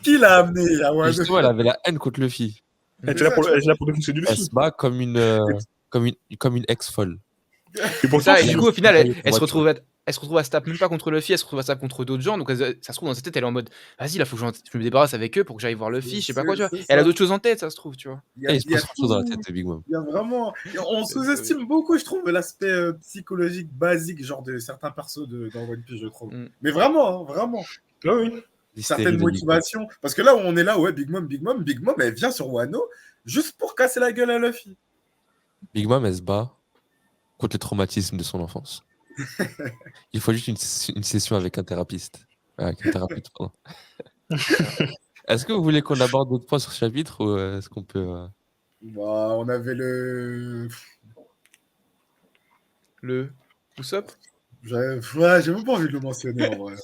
Qui l'a amenée à
Et
Wano?
justement, elle avait la haine contre Luffy.
elle était là pour défoncer du
Elle
Luffy.
se bat comme une ex folle.
Et pour
Ça,
ça,
et du coup, au final,
elle-
elle se retrouve à se taper même pas contre Luffy, elle se retrouve à se taper contre d'autres gens. Donc, ça se trouve, dans sa tête, elle est en mode vas-y, là, faut que je me débarrasse avec eux pour que j'aille voir Luffy, je sais pas quoi, tu vois.
C'est ça.
Elle a d'autres choses en tête, ça se trouve, tu vois.
Il se
Il y a
passe trop de choses dans la
tout.
tête de Big Mom.
Il y a vraiment. On sous-estime beaucoup, je trouve, l'aspect psychologique basique, genre de certains persos dans One Piece, je trouve.
Mm.
Mais vraiment, hein, vraiment.
ah oui.
Certaines motivations. Parce que là où on est là, ouais, Big Mom, elle vient sur Wano juste pour casser la gueule à Luffy.
Big Mom, elle se bat contre les traumatismes de son enfance. Il faut juste une session avec un thérapeute. Avec un thérapeute, pardon. Est-ce que vous voulez qu'on aborde d'autres points sur ce chapitre ou est-ce qu'on peut.
Bah, on avait le.
Le Usopp.
J'ai même pas envie de le mentionner en vrai.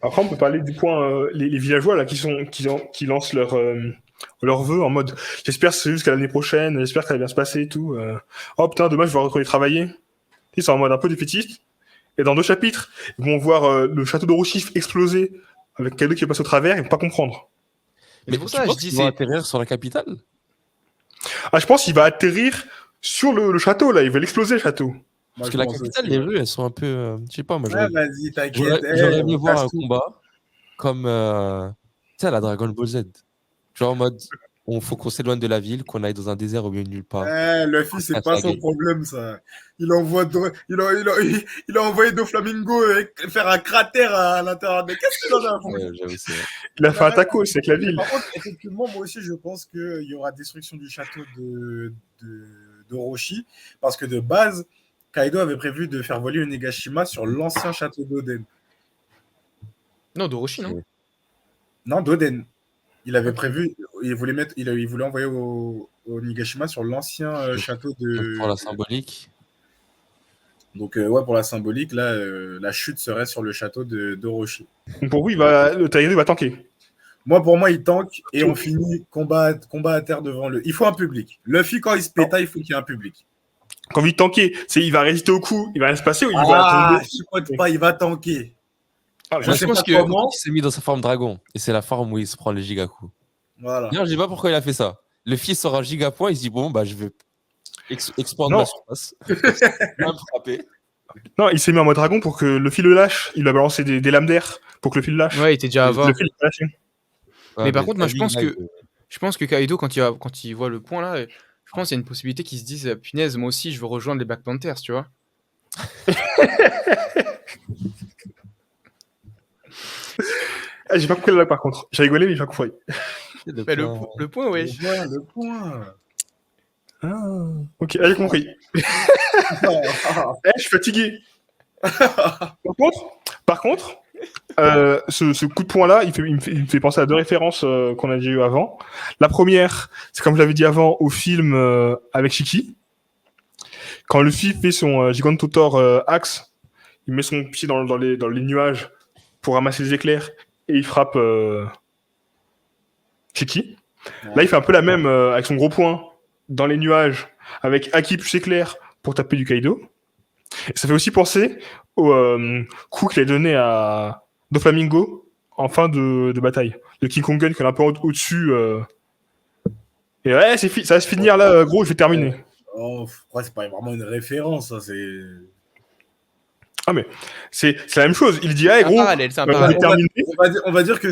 Après, on peut parler du point, les villageois là, qui lancent leurs vœux en mode j'espère que c'est jusqu'à l'année prochaine, j'espère que ça va bien se passer et tout. Oh putain, dommage, je vais retourner travailler. Ils sont en mode un peu défaitiste. Et dans 2 chapitres, ils vont voir le château d'Orochi exploser avec Kaido qui est passé au travers, ils vont pas comprendre.
Mais c'est pour ça,
tu
je
penses
dis,
qu'ils vont
c'est.
atterrir sur la capitale?
Ah, je pense qu'il va atterrir sur le château là, il va l'exploser le château.
Moi,
Parce
je
que la
pense
capitale,
aussi,
les
ouais.
rues, elles sont un peu. Je sais pas, moi,
Ouais, vas-y, t'inquiète.
j'aurais aimé
on
voir
casse
un
tout.
combat comme. Tu sais, à la Dragon Ball Z. Genre en mode. Faut qu'on s'éloigne de la ville, qu'on aille dans un désert au milieu de nulle part.
Luffy, c'est
casse
pas
la
son
gueule.
problème, ça. Il a envoyé Doflamingo faire un cratère à l'intérieur. Mais qu'est-ce qu'il en a foutu?
Ouais, j'avoue, c'est vrai.
Il a fait un taco aussi avec la ville.
Par contre, effectivement, moi aussi, je pense qu'il y aura destruction du château d'Orochi. Parce que de base, Kaido avait prévu de faire voler une Nagashima sur l'ancien château d'Oden.
Non, d'Orochi, non.
Non, d'Oden. Il avait prévu, il voulait envoyer au Nigashima sur l'ancien château de.
Pour la symbolique.
Donc, ouais, pour la symbolique, là, la chute serait sur le château d'Orochi.
Donc pour vous, le Kaido va tanker.
Pour moi, il tank et on finit combat à terre devant le. Il faut un public. Luffy, quand il se péta, il faut qu'il y ait un public.
Quand il tanker, il va résister au coup, il va rien se passer ou il va
Ah,
tomber.
je ne pas, il va tanker.
Ah,
Je sais pas
que
comment.
il s'est mis dans sa forme dragon. Et c'est la forme où il se prend les gigaku.
Voilà.
D'ailleurs, je sais pas pourquoi il a fait ça. Le fils sort un gigapoint, il se dit bon, bah, je vais expandre
Non.
ma surface. Il va me frapper.
Non, il s'est mis en mode dragon pour que Luffy le lâche. Il a balancé des lames d'air pour que Luffy le lâche.
Ouais, il était déjà à voir.
Luffy l'a lâché.
Ouais,
Mais par contre, moi,
ta vie, là,
je pense que Kaido, quand il voit le point là, je pense qu'il y a une possibilité qu'il se dise punaise, moi aussi, je veux rejoindre les Black Panthers, tu vois.
Ah, j'ai pas compris là par contre. J'ai rigolé, mais j'ai pas compris.
Mais le point, ouais.
Le point.
Ah, ok, j'ai compris. Je suis fatigué. Par contre, ce coup de poing-là, il me fait penser à 2 références qu'on a déjà eues avant. La première, c'est comme je l'avais dit avant, au film avec Shiki. Quand Luffy fait son Gigantotor Axe, il met son pied dans les nuages pour ramasser les éclairs et il frappe Shiki. Là, il fait un peu la même avec son gros poing dans les nuages avec Haki plus éclair pour taper du Kaido. Et ça fait aussi penser au coup qu'il a donné à Doflamingo en fin de bataille. Le King Kong Gun qui est un peu au-dessus. Et ouais, ça va se finir là, gros, je vais terminer.
Oh, c'est pas vraiment une référence, ça, c'est.
Ah, mais c'est la même chose. Il dit, hey,
C'est un
gros,
parallèle, c'est un
on est
parallèle.
terminé.
On va dire que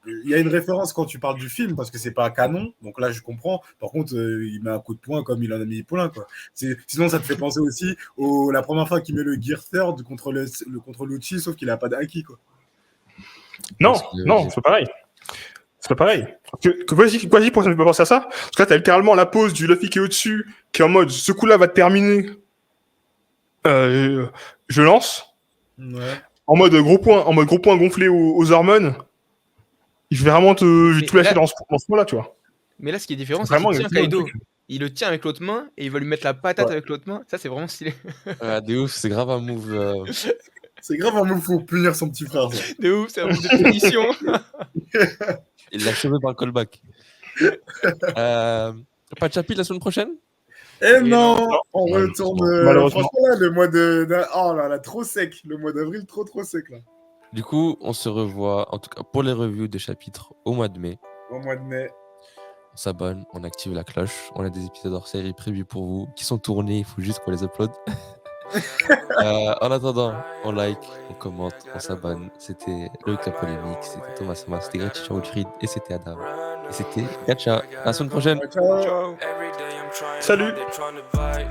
il y a une référence quand tu parles du film parce que c'est pas canon, donc là je comprends. Par contre, il met un coup de poing comme il en a mis Paulin, quoi. Sinon, ça te fait penser aussi la première fois qu'il met le Gear Third contre Lucci, sauf qu'il a pas d'acquis, quoi.
Non,
Parce que
non, c'est pas pareil. C'est pas pareil. Vas-y, pourquoi ça me fait pas penser à ça? Parce que là, t'as littéralement la pose du Luffy qui est au-dessus, qui est en mode, ce coup-là va te terminer. Je lance.
Ouais.
En mode gros point gonflé aux hormones. Je vais vraiment
Mais
tout lâcher
là-
dans ce moment-là, tu vois.
Mais là, ce qui est différent, c'est
Vraiment
qu'il tient
exactement le
Kaido.
truc.
Il le tient avec l'autre main et il va lui mettre la patate
Ouais.
avec l'autre main. Ça, c'est vraiment stylé.
de ouf, c'est grave un move.
C'est grave un move pour punir son petit frère, ça.
De ouf, c'est un move de punition.
Il l'a sauvé par le callback. Pas de chapitre la semaine prochaine?
Eh
non.
non, on
Ouais,
retourne.
malheureusement.
Franchement, là, le mois oh là là, trop sec. Le mois d'avril, trop sec, là.
Du coup, on se revoit, en tout cas pour les reviews des chapitres, au mois de mai.
Au mois de mai.
On s'abonne, on active la cloche. On a des épisodes hors série prévus pour vous qui sont tournés. Il faut juste qu'on les upload. En attendant, on like, on commente, on s'abonne. C'était Loïc la polémique, c'était Thomas Sama, c'était Gratitude Wilfried et c'était Adam. Et c'était Gacha. À la semaine prochaine.
Ciao.
Ciao.
Every day I'm trying
Salut.
hard, they trying to bite.